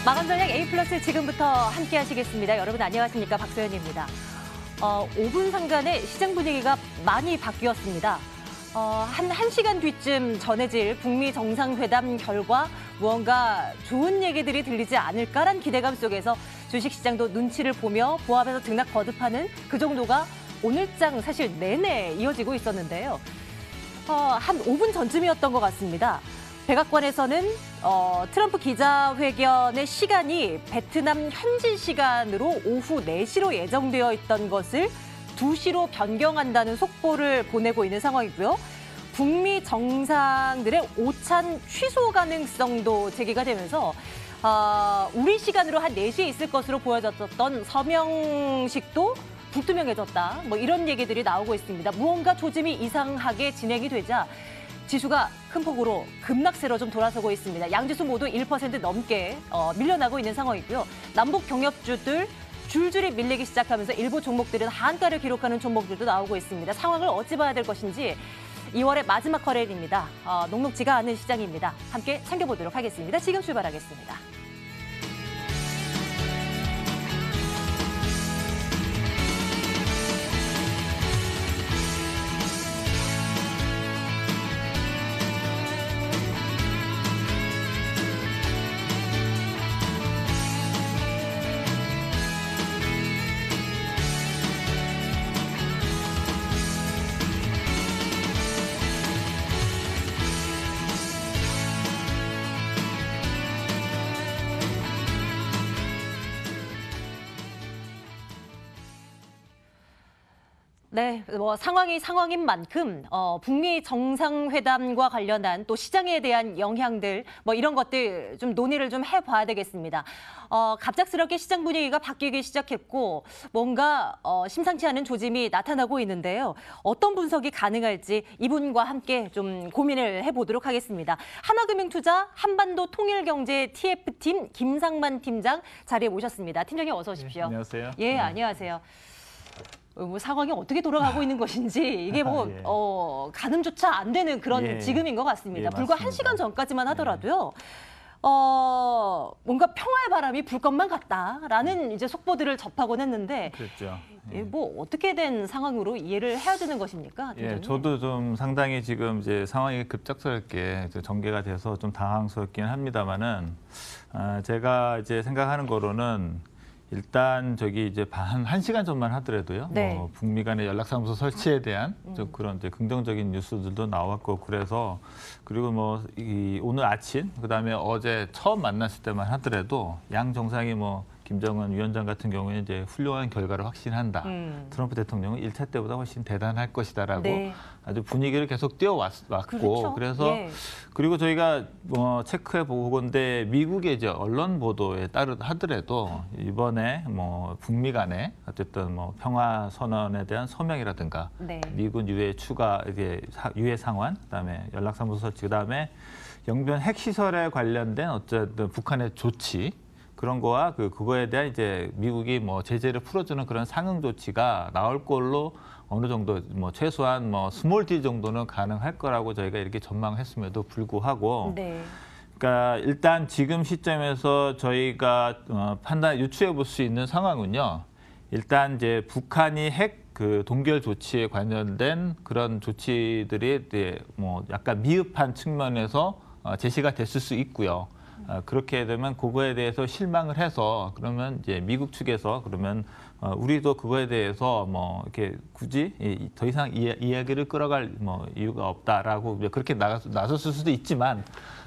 마감 전략 A+ 지금부터 함께 하시겠습니다. 여러분 안녕하십니까? 박소연입니다. 5분 상간의 시장 분위기가 많이 바뀌었습니다. 한 1시간 뒤쯤 전해질 북미 정상회담 결과 무언가 좋은 얘기들이 들리지 않을까란 기대감 속에서 주식시장도 눈치를 보며 보합해서 등락 거듭하는 그 정도가 오늘장 사실 내내 이어지고 있었는데요. 한 5분 전쯤이었던 것 같습니다. 백악관에서는 트럼프 기자회견의 시간이 베트남 현지 시간으로 오후 4시로 예정되어 있던 것을 2시로 변경한다는 속보를 보내고 있는 상황이고요. 북미 정상들의 오찬 취소 가능성도 제기가 되면서 우리 시간으로 한 4시에 있을 것으로 보여졌던 서명식도 불투명해졌다. 뭐 이런 얘기들이 나오고 있습니다. 무언가 조짐이 이상하게 진행이 되자 지수가 큰 폭으로 급락세로 좀 돌아서고 있습니다. 양지수 모두 1% 넘게 밀려나고 있는 상황이고요. 남북 경협주들 줄줄이 밀리기 시작하면서 일부 종목들은 한가를 기록하는 종목들도 나오고 있습니다. 상황을 어찌 봐야 될 것인지 2월의 마지막 거래일입니다. 녹록지가 않은 시장입니다. 함께 챙겨보도록 하겠습니다. 지금 출발하겠습니다. 네, 상황이 상황인 만큼 북미 정상회담과 관련한 또 시장에 대한 영향들 이런 것들 좀 논의를 좀 해봐야 되겠습니다. 갑작스럽게 시장 분위기가 바뀌기 시작했고 뭔가 심상치 않은 조짐이 나타나고 있는데요. 어떤 분석이 가능할지 이분과 함께 좀 고민을 해보도록 하겠습니다. 하나금융투자 한반도 통일경제 TF팀 김상만 팀장 자리에 모셨습니다. 팀장님 어서 오십시오. 네, 안녕하세요. 예, 안녕하세요. 상황이 어떻게 돌아가고 있는 것인지 이게 가늠조차 안 되는 그런 지금인 것 같습니다. 불과 1시간 전까지만 하더라도요. 뭔가 평화의 바람이 불 것만 같다라는 이제 속보들을 접하곤 했는데 그렇죠. 어떻게 된 상황으로 이해를 해야 되는 것입니까? 예, 저도 좀 상당히 지금 이제 상황이 급작스럽게 전개가 돼서 좀 당황스럽긴 합니다만은 제가 이제 생각하는 거로는 일단 이제 한 1시간 전만 하더라도요. 네. 북미 간의 연락사무소 설치에 대한 좀 그런 이제 긍정적인 뉴스들도 나왔고 그래서 그리고 오늘 아침 그다음에 어제 처음 만났을 때만 하더라도 양 정상이 김정은 위원장 같은 경우에 이제 훌륭한 결과를 확신한다. 트럼프 대통령은 1차 때보다 훨씬 대단할 것이다라고 아주 분위기를 계속 띄워왔고 그렇죠. 그래서 그리고 저희가 체크해 보건데 미국의 이제 언론 보도에 하더라도 이번에 북미 간에 어쨌든 평화 선언에 대한 서명이라든가 미군 유해 추가 이게 유해 상환 그다음에 연락사무소 설치 그다음에 영변 핵시설에 관련된 어쨌든 북한의 조치 그런 거와 그거에 대한 이제 미국이 제재를 풀어주는 그런 상응 조치가 나올 걸로 어느 정도 최소한 스몰 D 정도는 가능할 거라고 저희가 이렇게 전망했음에도 불구하고 그러니까 일단 지금 시점에서 저희가 유추해 볼 수 있는 상황은요. 일단 이제 북한이 핵 동결 조치에 관련된 그런 조치들이 약간 미흡한 측면에서 제시가 됐을 수 있고요. 그렇게 되면 그거에 대해서 실망을 해서 그러면 이제 미국 측에서 그러면 우리도 그거에 대해서 이렇게 굳이 더 이상 이야기를 끌어갈 이유가 없다라고 그렇게 나섰을 수도 있지만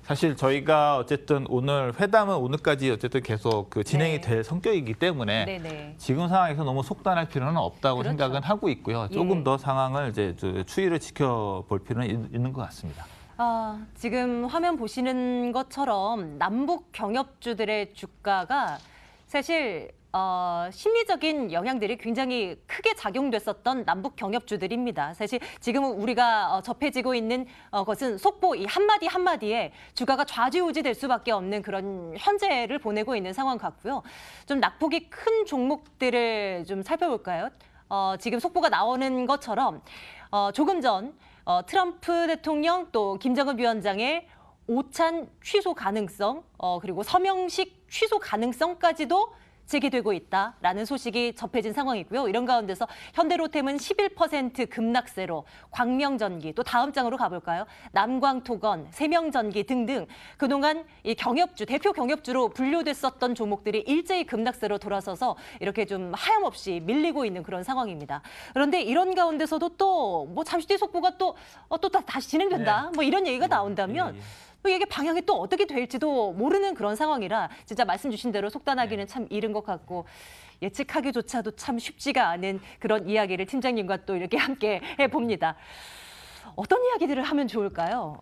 사실 저희가 어쨌든 오늘 회담은 오늘까지 어쨌든 계속 진행이 될 성격이기 때문에 지금 상황에서 너무 속단할 필요는 없다고 생각은 하고 있고요. 조금 더 상황을 이제 추이를 지켜볼 필요는 있는 것 같습니다. 지금 화면 보시는 것처럼 남북 경협주들의 주가가 사실 심리적인 영향들이 굉장히 크게 작용됐었던 남북 경협주들입니다. 사실 지금은 우리가 접해지고 있는 것은 속보 이 한마디 한마디에 주가가 좌지우지 될 수밖에 없는 그런 현재를 보내고 있는 상황 같고요. 좀 낙폭이 큰 종목들을 좀 살펴볼까요? 지금 속보가 나오는 것처럼 조금 전 트럼프 대통령 또 김정은 위원장의 오찬 취소 가능성, 그리고 서명식 취소 가능성까지도 제기되고 있다라는 소식이 접해진 상황이고요. 이런 가운데서 현대로템은 11% 급락세로 광명전기, 또 다음 장으로 가볼까요? 남광토건, 세명전기 등등 그동안 이 경협주, 대표 경협주로 분류됐었던 종목들이 일제히 급락세로 돌아서서 이렇게 좀 하염없이 밀리고 있는 그런 상황입니다. 그런데 이런 가운데서도 또 뭐 잠시 뒤 속보가 또 다시 진행된다. 뭐 이런 얘기가 나온다면 이게 방향이 또 어떻게 될지도 모르는 그런 상황이라 진짜 말씀 주신 대로 속단하기는 참 이른 것 같고 예측하기조차도 참 쉽지가 않은 그런 이야기를 팀장님과 또 이렇게 함께 해봅니다. 어떤 이야기들을 하면 좋을까요?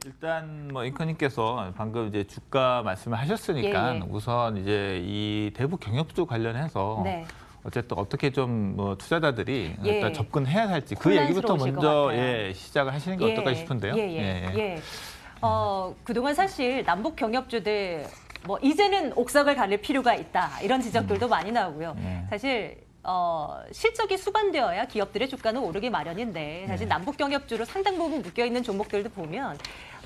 일단 뭐 앵커님께서 방금 이제 주가 말씀을 하셨으니까 예. 우선 이제 이 대북 경협주 관련해서 네. 어쨌든 어떻게 좀 뭐 투자자들이 예. 일단 접근해야 할지 그 얘기부터 혼란스러우실 것 먼저 같아요. 시작을 하시는 게 어떨까 싶은데요. 그동안 사실 남북 경협주들 뭐 이제는 옥석을 가릴 필요가 있다 이런 지적들도 많이 나오고요. 사실 실적이 수반되어야 기업들의 주가는 오르기 마련인데 사실 남북 경협주로 상당 부분 묶여 있는 종목들도 보면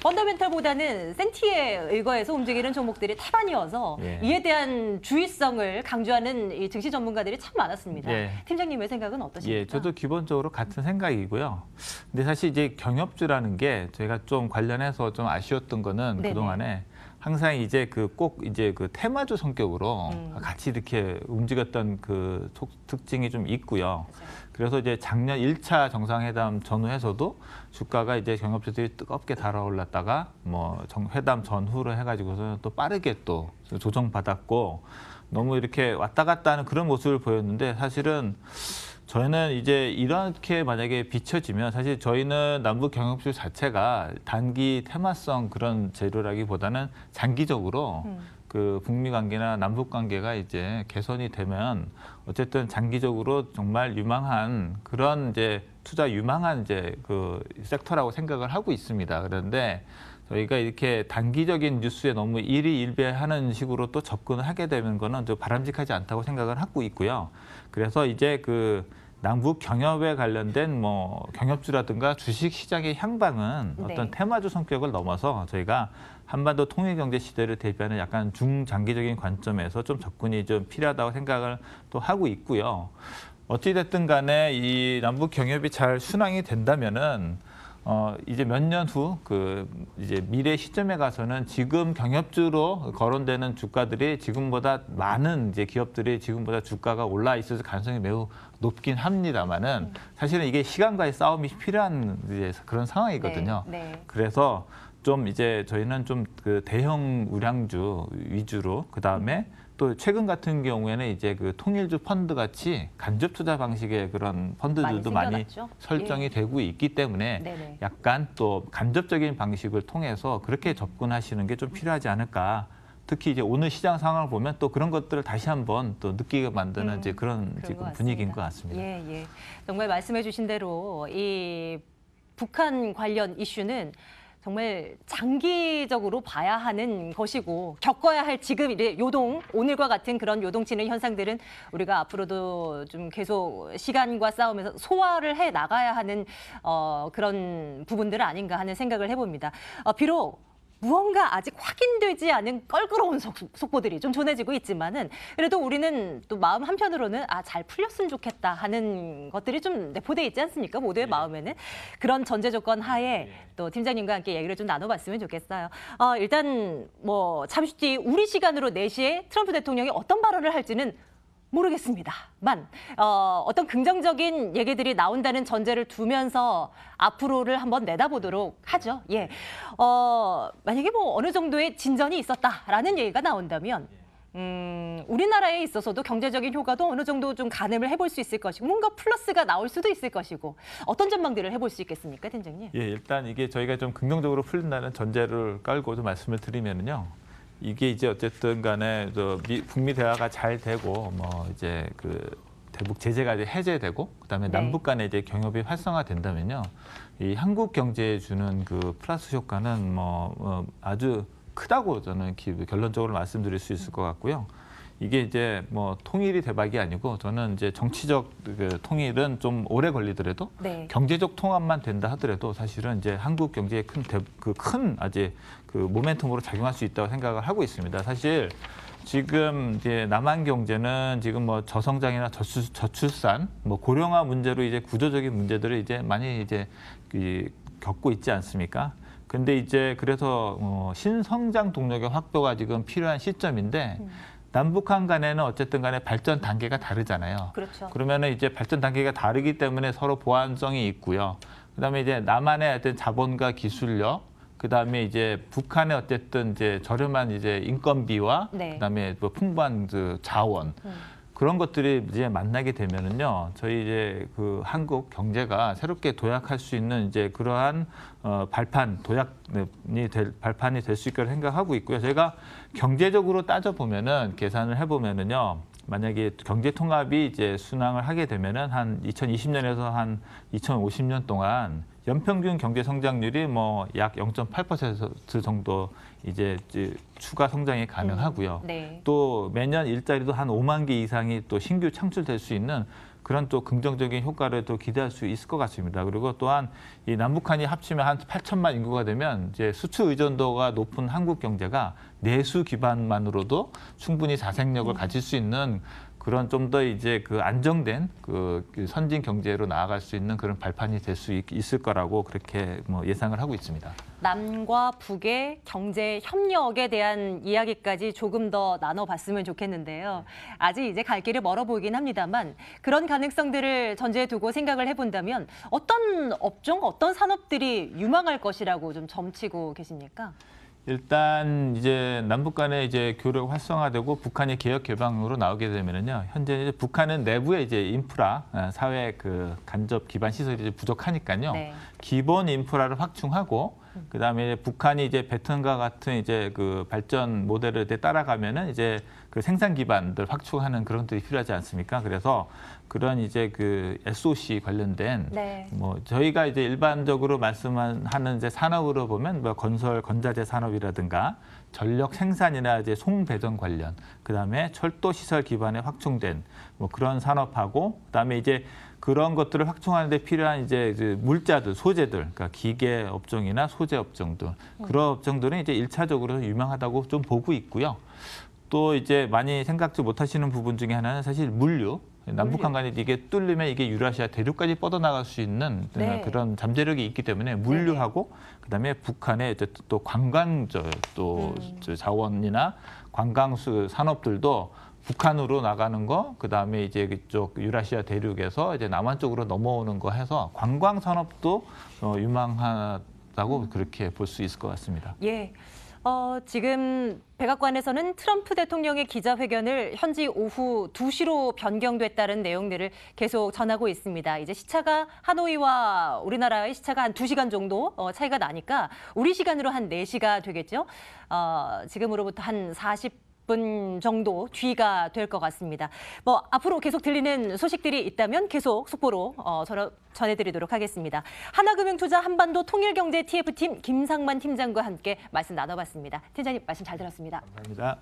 펀더멘털보다는 센티에 의거해서 움직이는 종목들이 태반이어서 이에 대한 주의성을 강조하는 이 증시 전문가들이 참 많았습니다. 팀장님의 생각은 어떠십니까? 저도 기본적으로 같은 생각이고요. 근데 사실 이제 경협주라는 게 저희가 좀 관련해서 좀 아쉬웠던 거는 그동안에 항상 이제 꼭 이제 그 테마주 성격으로 같이 이렇게 움직였던 그 특징이 좀 있고요. 그래서 이제 작년 1차 정상회담 전후에서도 주가가 이제 경협주들이 뜨겁게 달아올랐다가 뭐 회담 전후로 해가지고서는 또 빠르게 또 조정받았고 너무 이렇게 왔다 갔다 하는 그런 모습을 보였는데 사실은 저희는 이제 이렇게 만약에 비춰지면 사실 저희는 남북 경협주 자체가 단기 테마성 그런 재료라기보다는 장기적으로 그 북미 관계나 남북 관계가 이제 개선이 되면 어쨌든 장기적으로 정말 유망한 그런 이제 투자 유망한 이제 그 섹터라고 생각을 하고 있습니다. 그런데 저희가 이렇게 단기적인 뉴스에 너무 일희일비하는 식으로 또 접근을 하게 되는 거는 좀 바람직하지 않다고 생각을 하고 있고요. 그래서 이제 그 남북 경협에 관련된 뭐 경협주라든가 주식 시장의 향방은 어떤 테마주 성격을 넘어서 저희가 한반도 통일 경제 시대를 대비하는 약간 중장기적인 관점에서 좀 접근이 좀 필요하다고 생각을 또 하고 있고요. 어찌 됐든 간에 이 남북 경협이 잘 순항이 된다면은 이제 몇 년 후 그 이제 미래 시점에 가서는 지금 경협주로 거론되는 주가들이 지금보다 많은 이제 기업들이 지금보다 주가가 올라 있을 가능성이 매우 높긴 합니다만은 사실은 이게 시간과의 싸움이 필요한 이제 그런 상황이거든요. 그래서 좀 이제 저희는 좀 그 대형 우량주 위주로 그 다음에 또 최근 같은 경우에는 이제 그 통일주 펀드 같이 간접 투자 방식의 그런 펀드들도 많이 설정이 되고 있기 때문에 약간 또 간접적인 방식을 통해서 그렇게 접근하시는 게 좀 필요하지 않을까. 특히 이제 오늘 시장 상황을 보면 또 그런 것들을 다시 한번 또 느끼게 만드는 이제 그런 지금 분위기인 것 같습니다. 정말 말씀해주신 대로 이 북한 관련 이슈는 정말 장기적으로 봐야 하는 것이고 겪어야 할 지금 요동, 오늘과 같은 그런 요동치는 현상들은 우리가 앞으로도 좀 계속 시간과 싸우면서 소화를 해 나가야 하는 그런 부분들 아닌가 하는 생각을 해봅니다. 비록 무언가 아직 확인되지 않은 껄끄러운 속보들이 좀 전해지고 있지만은 그래도 우리는 또 마음 한편으로는 잘 풀렸으면 좋겠다 하는 것들이 좀 내포돼 있지 않습니까? 모두의 마음에는. 그런 전제 조건 하에 또 팀장님과 함께 얘기를 좀 나눠봤으면 좋겠어요. 일단 뭐 잠시 뒤 우리 시간으로 4시에 트럼프 대통령이 어떤 발언을 할지는 모르겠습니다만 어떤 긍정적인 얘기들이 나온다는 전제를 두면서 앞으로를 한번 내다보도록 하죠. 만약에 뭐 어느 정도의 진전이 있었다라는 얘기가 나온다면 우리나라에 있어서도 경제적인 효과도 어느 정도 좀 가늠을 해볼 수 있을 것이고 뭔가 플러스가 나올 수도 있을 것이고 어떤 전망들을 해볼 수 있겠습니까, 팀장님? 일단 이게 저희가 좀 긍정적으로 풀린다는 전제를 깔고 좀 말씀을 드리면은요. 이게 이제 어쨌든 간에 북미 대화가 잘 되고 뭐 이제 그 대북 제재가 이제 해제되고 그다음에 남북 간의 이제 경협이 활성화된다면요. 이 한국 경제에 주는 그 플러스 효과는 뭐 아주 크다고 저는 결론적으로 말씀드릴 수 있을 것 같고요. 이게 이제 뭐 통일이 대박이 아니고 저는 이제 정치적 그 통일은 좀 오래 걸리더라도 네. 경제적 통합만 된다 하더라도 사실은 이제 한국 경제에 큰 아직 그 모멘텀으로 작용할 수 있다고 생각을 하고 있습니다. 사실 지금 이제 남한 경제는 지금 뭐 저성장이나 저출산, 뭐 고령화 문제로 이제 구조적인 문제들을 이제 많이 이제 겪고 있지 않습니까? 근데 이제 그래서 신성장 동력의 확보가 지금 필요한 시점인데 남북한 간에는 어쨌든 간에 발전 단계가 다르잖아요. 그렇죠. 그러면은 이제 발전 단계가 다르기 때문에 서로 보완성이 있고요. 그다음에 이제 남한의 어떤 자본과 기술력, 그다음에 이제 북한의 어쨌든 이제 저렴한 이제 인건비와 네. 그다음에 뭐 풍부한 그 자원 그런 것들이 이제 만나게 되면은요, 저희 이제 그 한국 경제가 새롭게 도약할 수 있는 이제 그러한 발판이 될 수 있게 생각하고 있고요. 저희가 경제적으로 따져 보면은 계산을 해보면은요, 만약에 경제 통합이 이제 순항을 하게 되면은 한 2020년에서 한 2050년 동안 연평균 경제 성장률이 뭐 약 0.8% 정도 이제 추가 성장이 가능하고요. 네. 또 매년 일자리도 한 5만 개 이상이 또 신규 창출될 수 있는 그런 또 긍정적인 효과를 또 기대할 수 있을 것 같습니다. 그리고 또한 이 남북한이 합치면 한 8천만 인구가 되면 이제 수출 의존도가 높은 한국 경제가 내수 기반만으로도 충분히 자생력을 가질 수 있는 그런 좀 더 이제 그 안정된 그 선진 경제로 나아갈 수 있는 그런 발판이 될 수 있을 거라고 그렇게 뭐 예상을 하고 있습니다. 남과 북의 경제 협력에 대한 이야기까지 조금 더 나눠봤으면 좋겠는데요. 아직 이제 갈 길이 멀어 보이긴 합니다만 그런 가능성들을 전제에 두고 생각을 해본다면 어떤 업종, 어떤 산업들이 유망할 것이라고 좀 점치고 계십니까? 일단 이제 남북 간의 이제 교류 활성화되고 북한이 개혁 개방으로 나오게 되면은요, 현재 이제 북한은 내부의 이제 인프라, 사회 그 간접 기반 시설이 부족하니까요. 네. 기본 인프라를 확충하고 그다음에 북한이 이제 베트남과 같은 이제 그 발전 모델을 따라가면은 이제 그 생산 기반들 확충하는 그런 것들이 필요하지 않습니까? 그래서 그런 이제 그 SOC 관련된 네. 뭐 저희가 이제 일반적으로 말씀하는 이제 산업으로 보면 뭐 건설 건자재 산업이라든가 전력 생산이나 이제 송배전 관련, 그다음에 철도 시설 기반에 확충된 뭐 그런 산업하고 그다음에 이제 그런 것들을 확충하는 데 필요한 이제 물자들, 소재들, 그러니까 기계 업종이나 소재 업종들, 그런 업종들은 이제 1차적으로 유명하다고 좀 보고 있고요. 또 이제 많이 생각지 못하시는 부분 중에 하나는 사실 물류. 남북한 간에 이게 뚫리면 이게 유라시아 대륙까지 뻗어나갈 수 있는 네. 그런 잠재력이 있기 때문에 물류하고 그다음에 북한의 또 관광 또 자원이나 관광 산업들도 북한으로 나가는 거, 그다음에 이제 그쪽 유라시아 대륙에서 이제 남한 쪽으로 넘어오는 거 해서 관광 산업도 유망하다고 그렇게 볼 수 있을 것 같습니다. 예. 지금 백악관에서는 트럼프 대통령의 기자회견을 현지 오후 2시로 변경됐다는 내용들을 계속 전하고 있습니다. 이제 시차가 하노이와 우리나라의 시차가 한 2시간 정도 차이가 나니까 우리 시간으로 한 4시가 되겠죠. 지금으로부터 한 40분 정도 뒤가 될 것 같습니다. 뭐 앞으로 계속 들리는 소식들이 있다면 계속 속보로 전해드리도록 하겠습니다. 하나금융투자 한반도 통일경제 TF팀 김상만 팀장과 함께 말씀 나눠봤습니다. 팀장님 말씀 잘 들었습니다. 감사합니다.